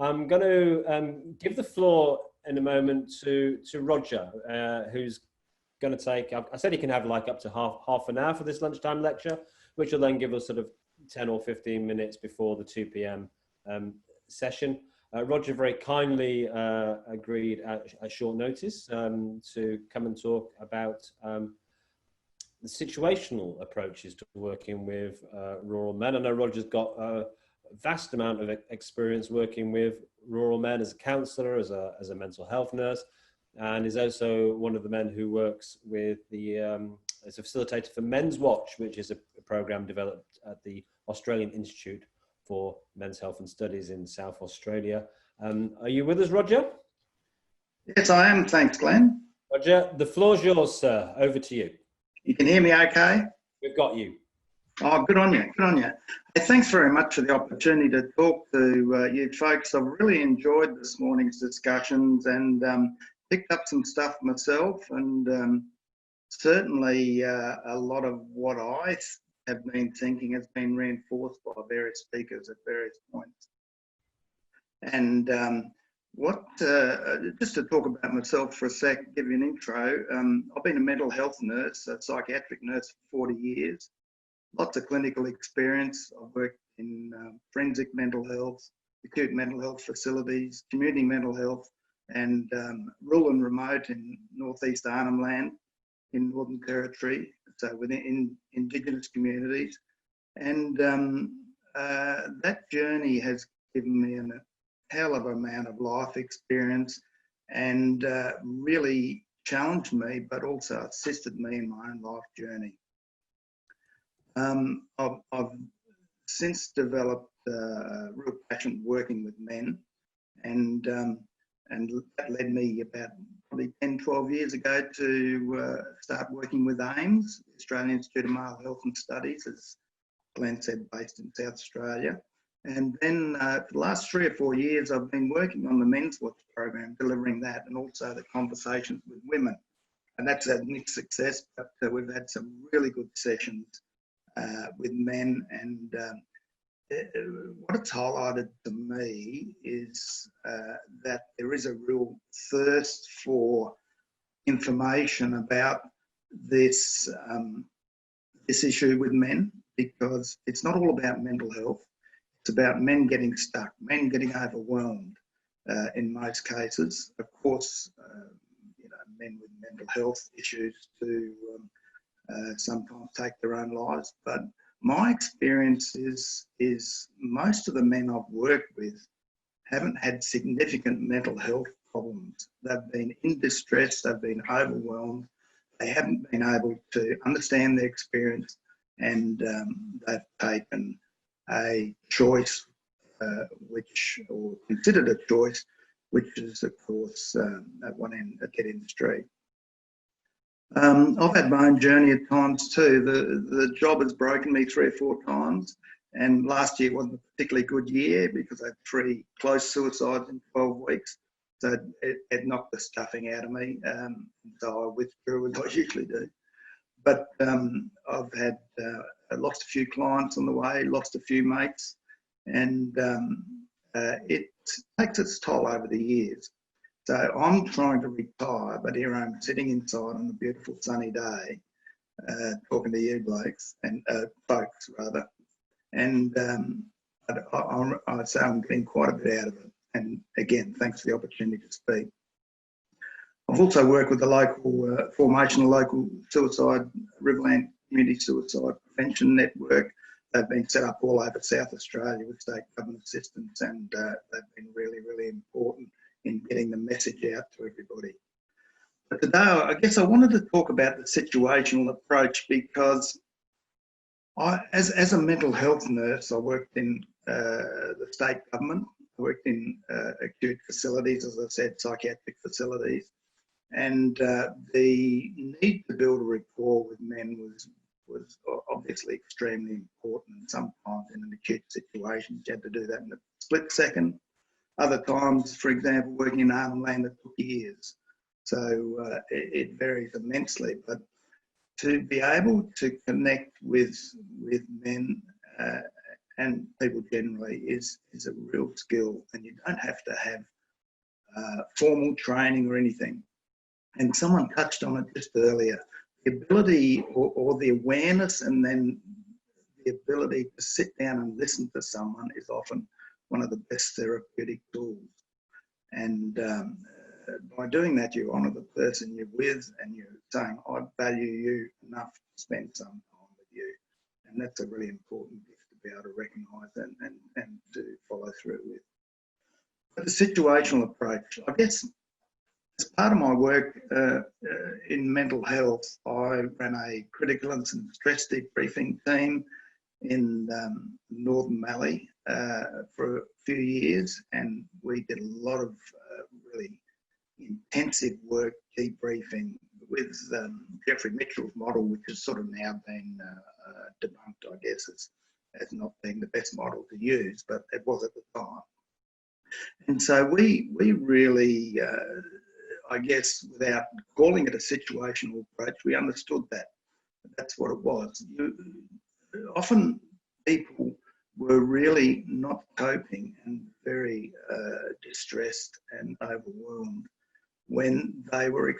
I'm going to give the floor in a moment to Roger, who's going to take, I said he can have like up to half an hour for this lunchtime lecture, which will then give us sort of 10 or 15 minutes before the 2 p.m. Session. Roger very kindly agreed at short notice to come and talk about the situational approaches to working with rural men. I know Roger's got a vast amount of experience working with rural men as a counsellor, as a mental health nurse, and is also one of the men who works with the as a facilitator for Menswatch, which is a program developed at the Australian Institute for Men's Health and Studies in South Australia. Are you with us, Roger? Yes, I am. Thanks, Glenn. Roger, the floor's yours, sir. Over to you. You can hear me okay? We've got you. Oh, good on you. Good on you. Hey, thanks very much for the opportunity to talk to you folks. I've really enjoyed this morning's discussions and picked up some stuff myself, and certainly a lot of what I have been thinking has been reinforced by various speakers at various points. And just to talk about myself for a sec, give you an intro. I've been a mental health nurse, a psychiatric nurse for 40 years. Lots of clinical experience. I've worked in forensic mental health, acute mental health facilities, community mental health, and rural and remote in northeast Arnhem Land, in Northern Territory, so within Indigenous communities. And that journey has given me a hell of an amount of life experience and really challenged me, but also assisted me in my own life journey. I've since developed a real passion working with men, and that led me about probably 10, 12 years ago to start working with AIMS, Australian Institute of Male Health and Studies, as Glenn said, based in South Australia. And then for the last 3 or 4 years, I've been working on the Menswatch program, delivering that, and also the conversations with women. And that's had mixed success, but we've had some really good sessions with men. And what it's highlighted to me is that there is a real thirst for information about this, this issue with men, because it's not all about mental health. It's about men getting stuck, men getting overwhelmed in most cases. Of course, you know, men with mental health issues do sometimes take their own lives. But my experience is most of the men I've worked with haven't had significant mental health problems. They've been in distress, they've been overwhelmed, they haven't been able to understand their experience, and they've taken a choice or considered a choice, which is of course at one end a dead end street. I've had my own journey at times too. The job has broken me 3 or 4 times, and last year wasn't a particularly good year because I had 3 close suicides in 12 weeks. So it knocked the stuffing out of me, so I withdrew as I usually do. But I've had lost a few clients on the way, lost a few mates, and it takes its toll over the years. So I'm trying to retire, but here I'm sitting inside on a beautiful sunny day, talking to you blokes and folks rather, and I'd say I'm getting quite a bit out of it. And again, thanks for the opportunity to speak. I've also worked with the local formation of local suicide, Riverland Community Suicide Prevention Network. They've been set up all over South Australia with state government assistance, and they've been really, really important in getting the message out to everybody. But today, I guess I wanted to talk about the situational approach because as a mental health nurse, I worked in the state government. I worked in acute facilities, as I said, psychiatric facilities. And the need to build a rapport with men was obviously extremely important. Sometimes in an acute situation, you had to do that in a split second. Other times, for example, working in Arnhem Land, it took years. So it varies immensely. But to be able to connect with men and people generally is a real skill, and you don't have to have formal training or anything. And someone touched on it just earlier, the ability or the awareness, and then the ability to sit down and listen to someone is often one of the best therapeutic tools. And by doing that, you honour the person you're with, and you're saying, I value you enough to spend some time with you. And that's a really important gift to be able to recognise and to follow through with. But the situational approach, I guess, as part of my work in mental health, I ran a critical incident stress debriefing team in Northern Mallee for a few years, and we did a lot of really intensive work debriefing with Jeffrey Mitchell's model, which has sort of now been debunked, I guess, as not being the best model to use, but it was at the time. And so we really, I guess, without calling it a situational approach, we understood that. That's what it was. Often people were really not coping and very distressed and overwhelmed when they were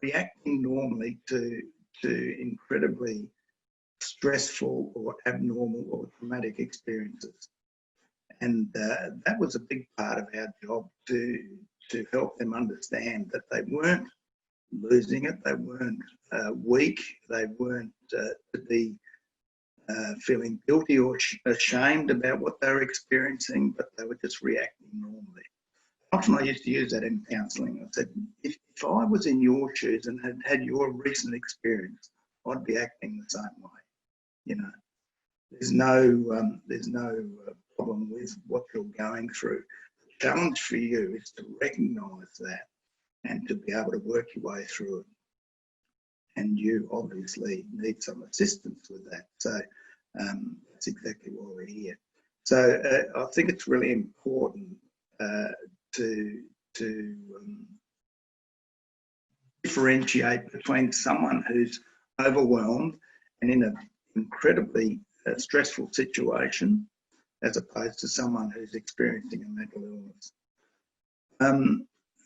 reacting normally to incredibly stressful or abnormal or traumatic experiences. And that was a big part of our job, to help them understand that they weren't losing it, they weren't weak, they weren't to be feeling guilty or ashamed about what they were experiencing, but they were just reacting normally. Often I used to use that in counselling. I said, if I was in your shoes and had your recent experience, I'd be acting the same way. You know, there's no problem with what you're going through. The challenge for you is to recognise that and to be able to work your way through it. And you obviously need some assistance with that. So that's exactly why we're here. So I think it's really important to differentiate between someone who's overwhelmed and in an incredibly stressful situation, as opposed to someone who's experiencing a mental illness.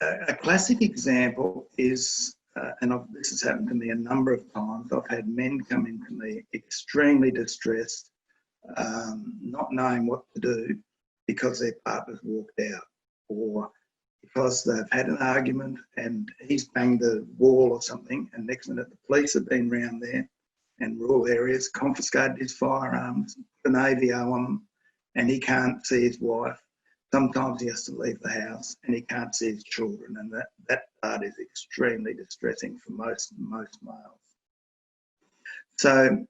A classic example is, and this has happened to me a number of times, I've had men come into me extremely distressed, not knowing what to do because their partner's walked out, or because they've had an argument and he's banged the wall or something, and next minute the police have been round there and rural areas, confiscated his firearms, put an AVO on him, and he can't see his wife. Sometimes he has to leave the house and he can't see his children, and that part is extremely distressing for most males. So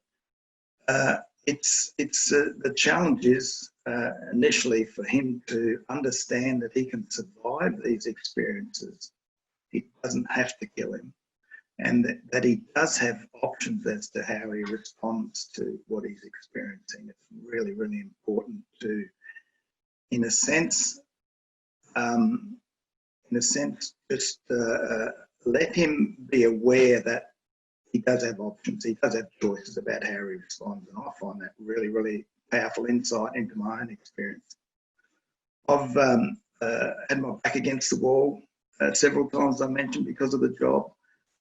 the challenge is initially for him to understand that he can survive these experiences. It doesn't have to kill him, and that he does have options as to how he responds to what he's experiencing. It's really, really important to, in a sense, just let him be aware that he does have options, he does have choices about how he responds, and I find that really, really powerful insight into my own experience. I've had my back against the wall several times, I mentioned, because of the job,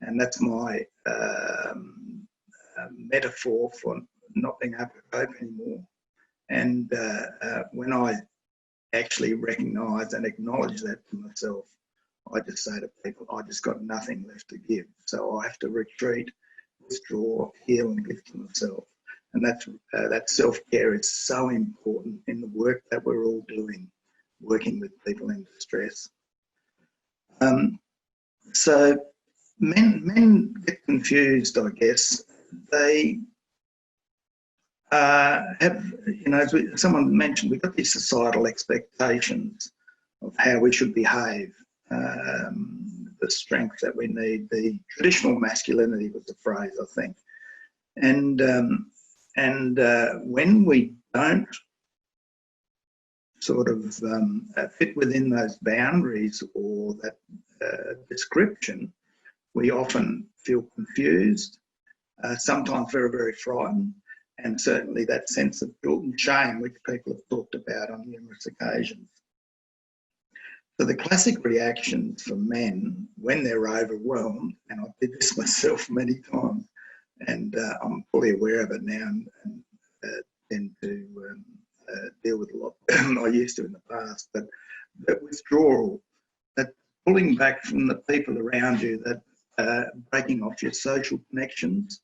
and that's my metaphor for not being able to cope anymore. And when I actually recognise and acknowledge that to myself, I just say to people, I just got nothing left to give. So I have to retreat, withdraw, heal and give to myself. And that self-care is so important in the work that we're all doing, working with people in distress. So men get confused, I guess. They have, as someone mentioned, we've got these societal expectations of how we should behave, the strength that we need, the traditional masculinity was the phrase, I think. And when we don't sort of fit within those boundaries or that description, we often feel confused, sometimes very, very frightened. and certainly that sense of guilt and shame, which people have talked about on numerous occasions. So the classic reactions for men when they're overwhelmed, and I did this myself many times, and I'm fully aware of it now, and tend to deal with a lot I used to in the past, but that withdrawal, that pulling back from the people around you, that breaking off your social connections,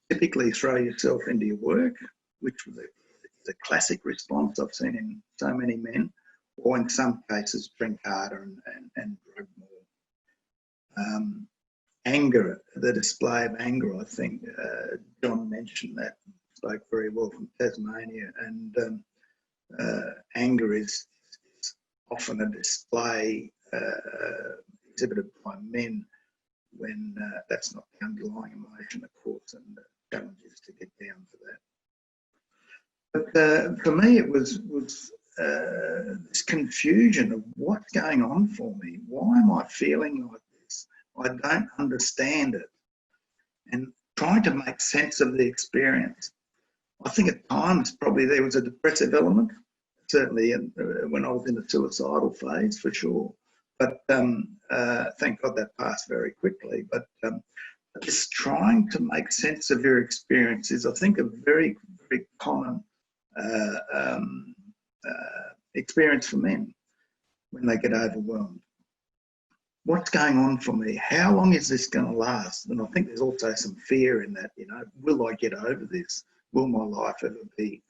typically throw yourself into your work, which was a classic response I've seen in so many men, or in some cases drink harder and drug more. Anger, the display of anger, I think John mentioned that, spoke very well from Tasmania, and anger is often a display exhibited by men when that's not the underlying emotion, of course, and the challenge is to get down to that. But for me, it was this confusion of what's going on for me. Why am I feeling like this? I don't understand it. And trying to make sense of the experience. I think at times probably there was a depressive element, certainly when I was in the suicidal phase, for sure. But thank God that passed very quickly. But just trying to make sense of your experience is, I think, a very, very common experience for men when they get overwhelmed. What's going on for me? How long is this going to last? And I think there's also some fear in that, will I get over this? Will my life ever be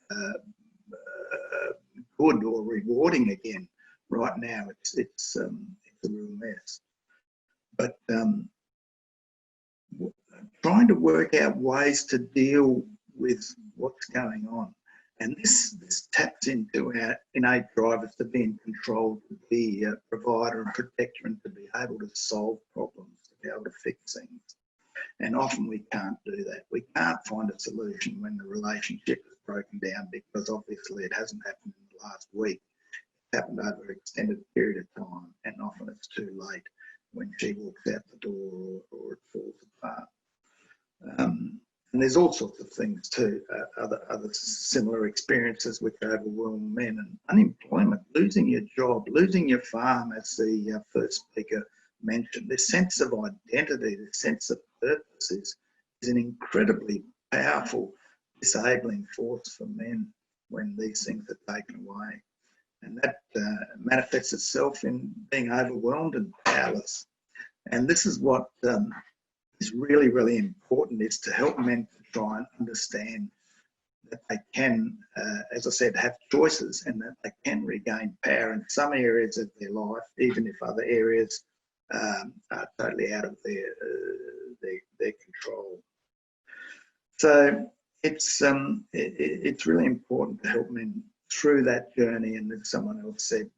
good or rewarding again? Right now, it's a real mess. But trying to work out ways to deal with what's going on. And this taps into our innate drivers to be in control, to be a provider and protector, and to be able to solve problems, to be able to fix things. And often we can't do that. We can't find a solution when the relationship is broken down, because obviously it hasn't happened in the last week. It's happened over an extended period of time, and often it's too late when she walks out the door or it falls apart. And there's all sorts of things too, other similar experiences which overwhelm men, and unemployment, losing your job, losing your farm, as the first speaker mentioned. This sense of identity, this sense of purpose is an incredibly powerful disabling force for men when these things are taken away. And that manifests itself in being overwhelmed and powerless. And this is what is really, really important, is to help men to try and understand that they can, as I said, have choices, and that they can regain power in some areas of their life, even if other areas are totally out of their control. So it's really important to help men through that journey. And as someone else said,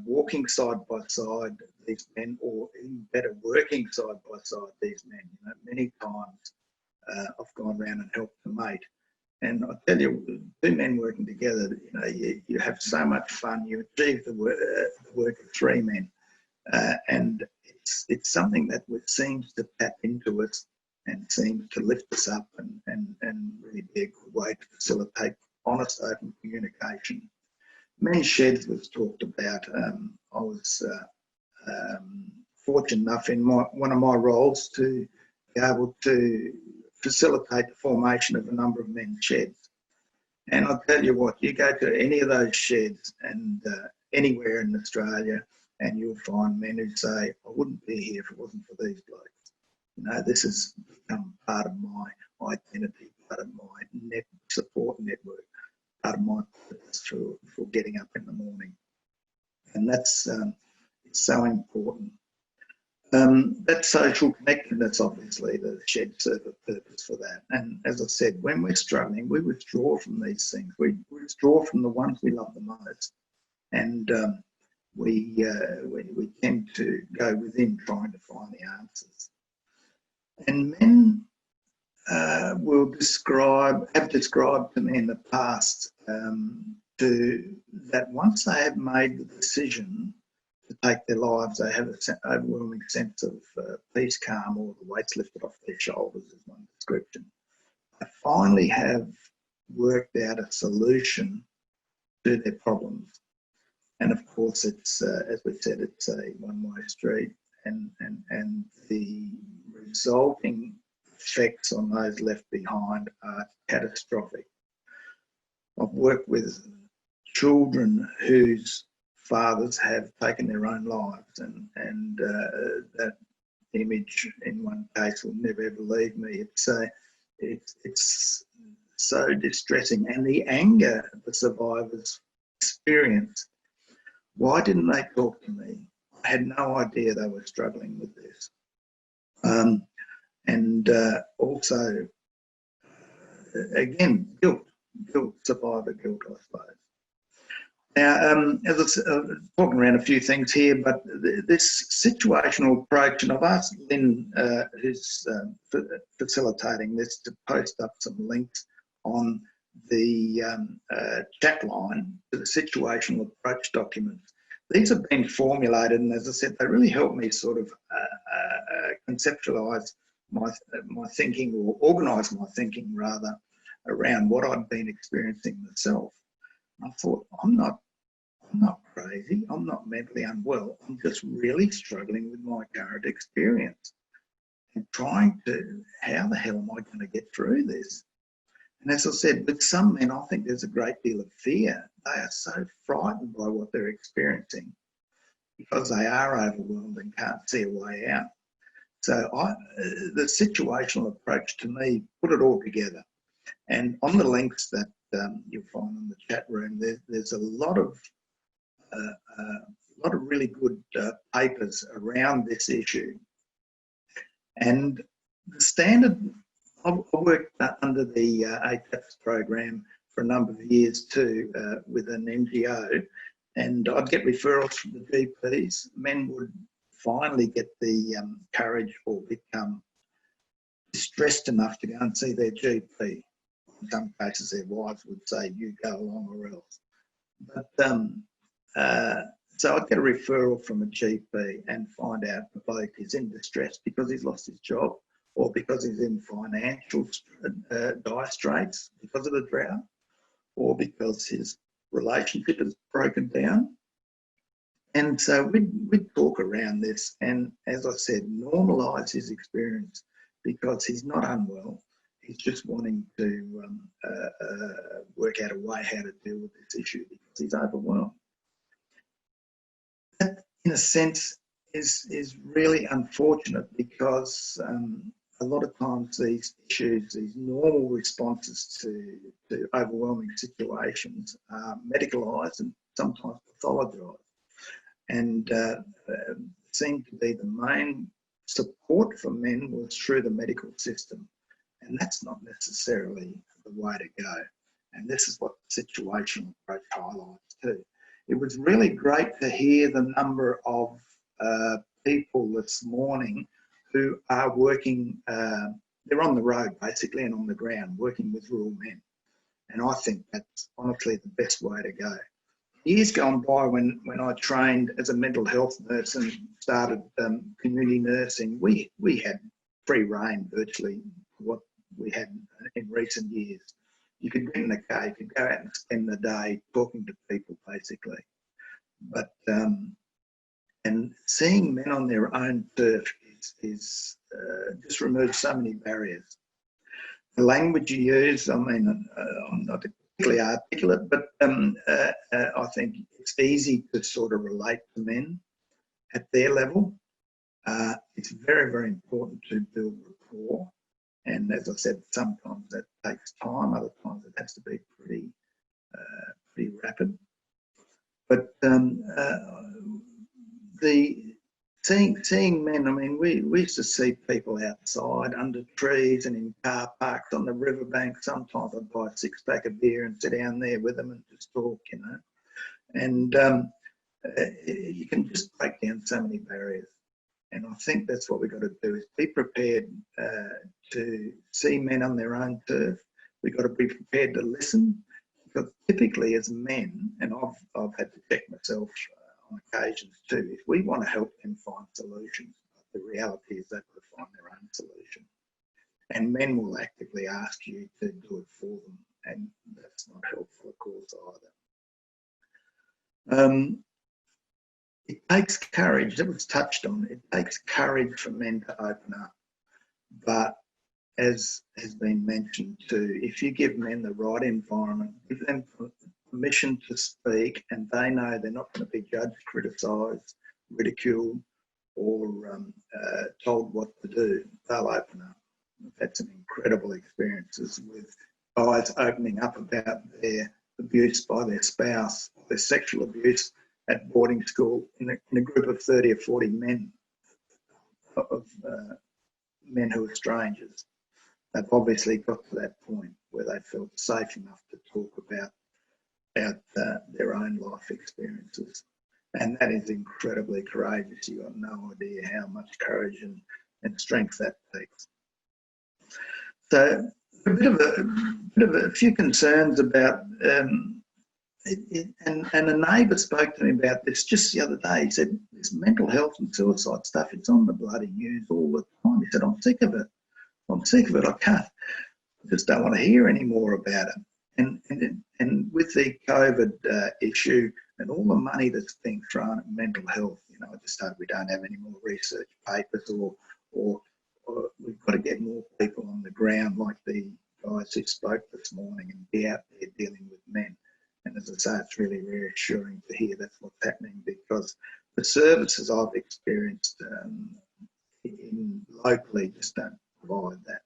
walking side by side these men, or even better, working side by side these men. Many times I've gone around and helped the mate, and I tell you, two men working together, you have so much fun. You achieve the work of three men, and it's something that seems to tap into us and seems to lift us up and really be a good way to facilitate honest, open communication. Many sheds was talked about. I was fortunate enough in one of my roles to be able to facilitate the formation of a number of men's sheds. And I'll tell you what, you go to any of those sheds and anywhere in Australia, and you'll find men who say, I wouldn't be here if it wasn't for these blokes. This has become part of my identity, part of my support network, part of my purpose for getting up in the morning. And that's it's so important. That social connectedness, obviously, the shed serve a purpose for that. And as I said, when we're struggling, we withdraw from these things. We withdraw from the ones we love the most. And we tend to go within trying to find the answers. And men have described to me in the past that once they have made the decision to take their lives, they have an overwhelming sense of peace, calm, or the weight's lifted off their shoulders, is one description. finally have worked out a solution to their problems. And of course, it's as we said, it's a one-way street, and the resulting effects on those left behind are catastrophic. I've worked with children whose fathers have taken their own lives, and that image in one case will never ever leave me. It's so distressing, and the anger the survivors experience. Why didn't they talk to me? I had no idea they were struggling with this. And also, again, guilt, survivor guilt, I suppose. Now, as I was talking around a few things here, but this situational approach, and I've asked Lynn, who's facilitating this, to post up some links on the chat line to the situational approach documents. These have been formulated, and as I said, they really help me sort of conceptualise my thinking, or organise my thinking rather, around what I've been experiencing myself. I thought, I'm not crazy, I'm not mentally unwell, I'm just really struggling with my current experience and trying to, how the hell am I going to get through this? And as I said, with some men, I think there's a great deal of fear. They are so frightened by what they're experiencing because they are overwhelmed and can't see a way out. So the situational approach to me put it all together. And on the links that you'll find in the chat room, there's a lot of really good papers around this issue. And the standard, I worked under the ATAPS program for a number of years too, with an NGO, and I'd get referrals from the GPs. Men would finally get the courage or become distressed enough to go and see their GP. In some cases, their wives would say, "You go along or else." But so I'd get a referral from a GP and find out the bloke is in distress because he's lost his job, or because he's in financial dire straits because of the drought, or because his relationship has broken down. And so we'd talk around this, and as I said, normalise his experience, because he's not unwell. He's just wanting to work out a way how to deal with this issue because he's overwhelmed. That, in a sense, is really unfortunate, because a lot of times these issues, these normal responses to overwhelming situations are medicalised and sometimes pathologised, and seem to be the main support for men was through the medical system. And that's not necessarily the way to go. And this is what the situational approach highlights too. It was really great to hear the number of people this morning who are working, they're on the road basically and on the ground working with rural men. And I think that's honestly the best way to go. Years gone by, when I trained as a mental health nurse and started community nursing, we had free rein virtually what we had in recent years. You could get in a car, you could go out and spend the day talking to people basically. But and seeing men on their own turf is just removes so many barriers. The language you use, I mean, I'm not particularly articulate, but I think it's easy to sort of relate to men at their level. It's very, very important to build rapport. And as I said, sometimes that takes time, other times it has to be pretty rapid. But seeing men, I mean, we used to see people outside under trees and in car parks on the riverbank. Sometimes I'd buy a 6-pack of beer and sit down there with them and just talk, you know. And you can just break down so many barriers. And I think that's what we've got to do, is be prepared to see men on their own turf. We've got to be prepared to listen, because typically as men, and I've had to check myself on occasions too, if we want to help them find solutions, the reality is they've got to find their own solution. And men will actively ask you to do it for them, and that's not helpful, of course, either. It takes courage, that was touched on, it takes courage for men to open up. But as has been mentioned too, if you give men the right environment, give them permission to speak, and they know they're not going to be judged, criticised, ridiculed, or told what to do, they'll open up. I've had some incredible experiences with guys opening up about their abuse by their spouse, their sexual abuse at boarding school in a group of 30 or 40 men, men who are strangers. They've obviously got to that point where they felt safe enough to talk about their own life experiences. And that is incredibly courageous. You've got no idea how much courage and strength that takes. So a few concerns about, and a neighbour spoke to me about this just the other day. He said, this mental health and suicide stuff, it's on the bloody news all the time. He said, I'm sick of it. I'm sick of it. I just don't want to hear any more about it. And with the COVID issue and all the money that's being thrown at mental health, I just hope we don't have any more research papers or we've got to get more people on the ground like the guys who spoke this morning and be out there dealing with men. And as I say, it's really reassuring to hear that's what's happening, because the services I've experienced locally just don't provide that.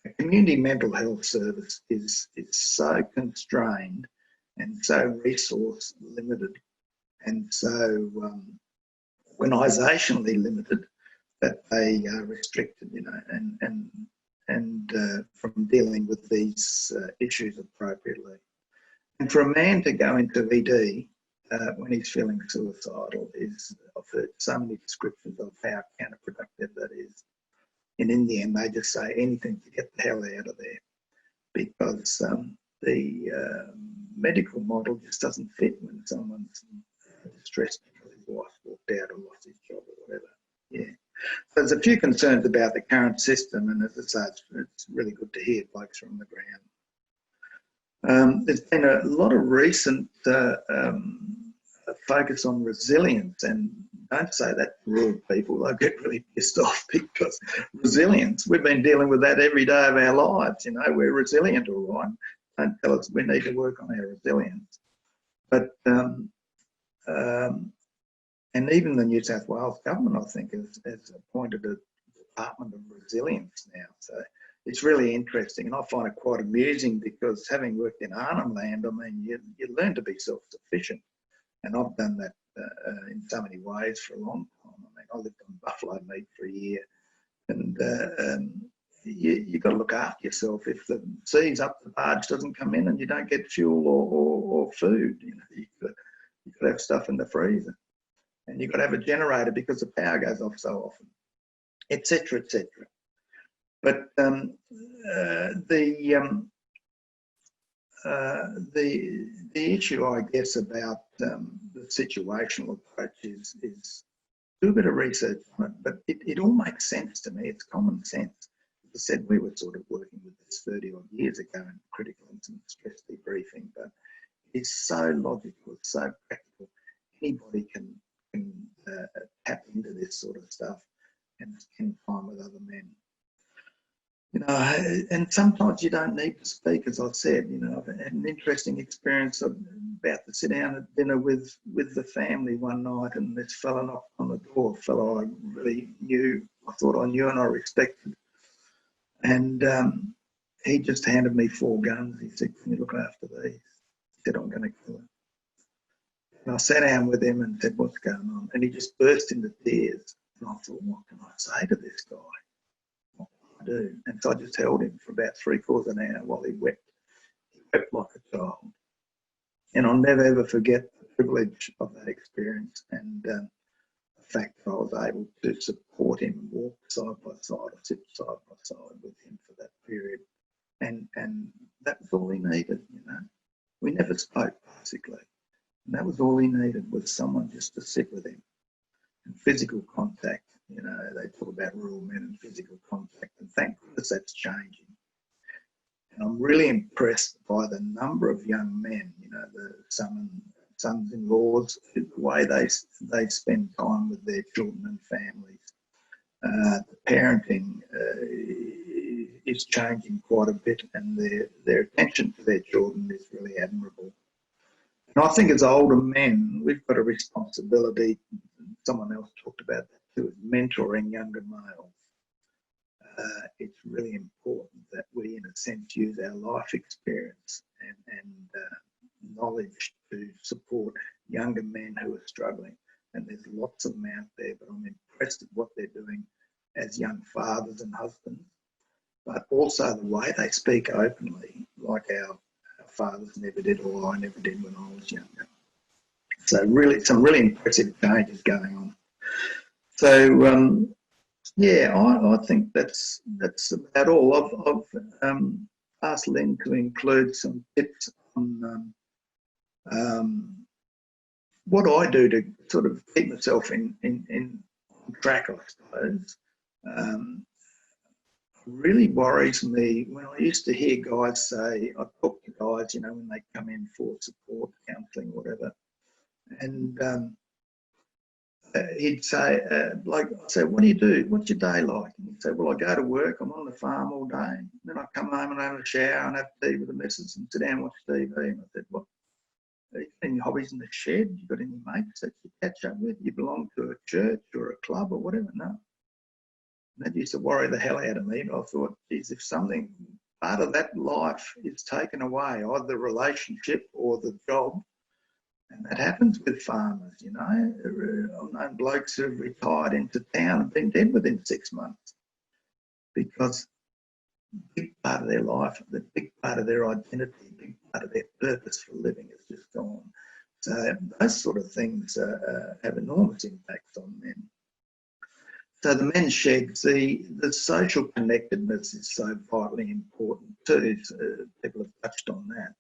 A community mental health service is so constrained and so resource limited and so organisationally limited that they are restricted, and from dealing with these issues appropriately. And for a man to go into ED when he's feeling suicidal I've heard so many descriptions of how counterproductive that is. And in the end, they just say anything to get the hell out of there, because the medical model just doesn't fit when someone's distressed because his wife walked out or lost his job or whatever. Yeah. So there's a few concerns about the current system, and as I say, it's really good to hear blokes from the ground. There's been a lot of recent focus on resilience, and don't say that to rural people, they'll get really pissed off, because resilience, we've been dealing with that every day of our lives. We're resilient, all right. Don't tell us we need to work on our resilience. But and even the New South Wales government, I think, has appointed a Department of Resilience now. So it's really interesting, and I find it quite amusing, because having worked in Arnhem Land, you learn to be self-sufficient, and I've done that in so many ways for a long time. I lived on buffalo meat for a year, and you've got to look after yourself. If the seas up the barge doesn't come in and you don't get fuel or food, you've got to have stuff in the freezer. And you've got to have a generator because the power goes off so often, etc., etc. But the issue, I guess, about the situational approach is do a bit of research on it, but it all makes sense to me. It's common sense. As I said, we were sort of working with this 30 odd years ago in critical incident stress debriefing, but it's so logical, it's so practical. Anybody can tap into this sort of stuff and spend time with other men. And sometimes you don't need to speak, as I said. I've had an interesting experience. I'm about to sit down at dinner with the family one night, and this fella knocked on the door, a fellow I really knew, I thought I knew and I respected. And he just handed me 4 guns. He said, "Can you look after these?" He said, "I'm going to kill him." And I sat down with him and said, "What's going on?" And he just burst into tears. And I thought, what can I say to this guy? What can I do? And so I just held him for about 3/4 of an hour while he wept. He wept like a child. And I'll never ever forget the privilege of that experience, and the fact that I was able to support him and walk side by side, or sit side by side with him for that period. And that was all he needed, We never spoke, basically. And that was all he needed, was someone just to sit with him. And physical contact, You know, they talk about rural men and physical contact, and thank goodness that's changing. And I'm really impressed by the number of young men, you know, the sons-in-laws, the way they spend time with their children and families. The parenting is changing quite a bit, and their attention to their children is really admirable. And I think as older men, we've got a responsibility, someone else talked about that too, mentoring younger males. It's really important that we, in a sense, use our life experience and knowledge to support younger men who are struggling. And there's lots of them out there, but I'm impressed at what they're doing as young fathers and husbands, but also the way they speak openly, like our fathers never did, or I never did when I was younger. So really, some really impressive changes going on. So yeah, I think that's about all. I've asked Lynn to include some tips on what I do to sort of keep myself in track, I suppose. Really worries me when I used to hear guys say, I talk to guys, you know, when they come in for support, counselling, whatever, and he'd say, like, I say, what do you do? What's your day like? And he'd say, well, I go to work, I'm on the farm all day, and then I come home and have a shower and have tea with the missus and sit down and watch TV. And I said, what? Have you got any hobbies in the shed? You got any mates that you catch up with? You belong to a church or a club or whatever? No. That used to worry the hell out of me, but I thought, geez, if something, part of that life is taken away, either the relationship or the job, and that happens with farmers, you know. I've known blokes who have retired into town and been dead within 6 months because a big part of their life, the big part of their identity, a big part of their purpose for living is just gone. So those sort of things have enormous impacts on men. So the men's sheds, the social connectedness is so vitally important too. So people have touched on that.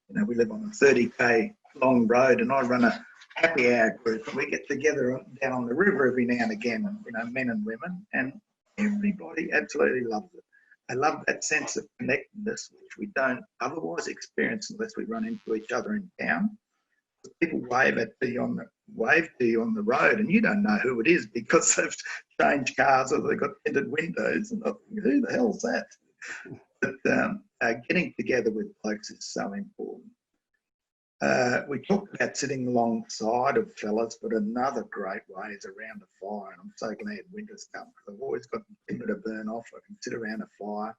You know, we live on a 30k long road, and I run a happy hour group, and we get together down on the river every now and again, and, you know, men and women, and everybody absolutely loves it. They love that sense of connectedness, which we don't otherwise experience unless we run into each other in town. People wave to you on the road, and you don't know who it is because they've changed cars or they've got tinted windows, and I think, who the hell's that? But getting together with blokes is so important. We talked about sitting alongside of fellas, but another great way is around a fire, and I'm so glad winter's come because I've always got timber to burn off. I can sit around a fire,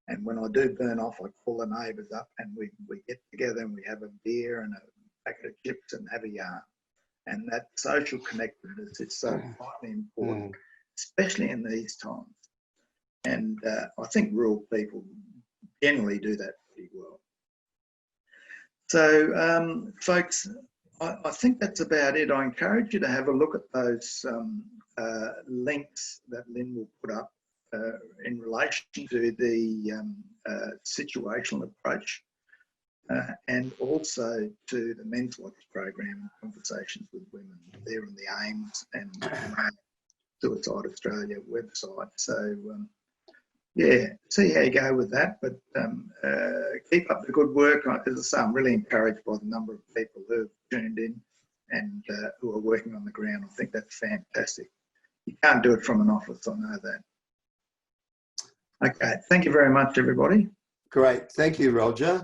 and when I do burn off, I call the neighbours up, and we get together and we have a beer and a packet of chips and have a yarn. And that social connectedness is so vitally important, especially in these times. And I think rural people generally do that pretty well. So, folks, I think that's about it. I encourage you to have a look at those links that Lynn will put up in relation to the situational approach. And also to the Menswatch program, Conversations with Women. They're on the AIMS and Suicide Australia website. So, yeah, see how you go with that. But keep up the good work. As I say, I'm really encouraged by the number of people who have tuned in and who are working on the ground. I think that's fantastic. You can't do it from an office, I know that. Okay, thank you very much, everybody. Great, thank you, Roger.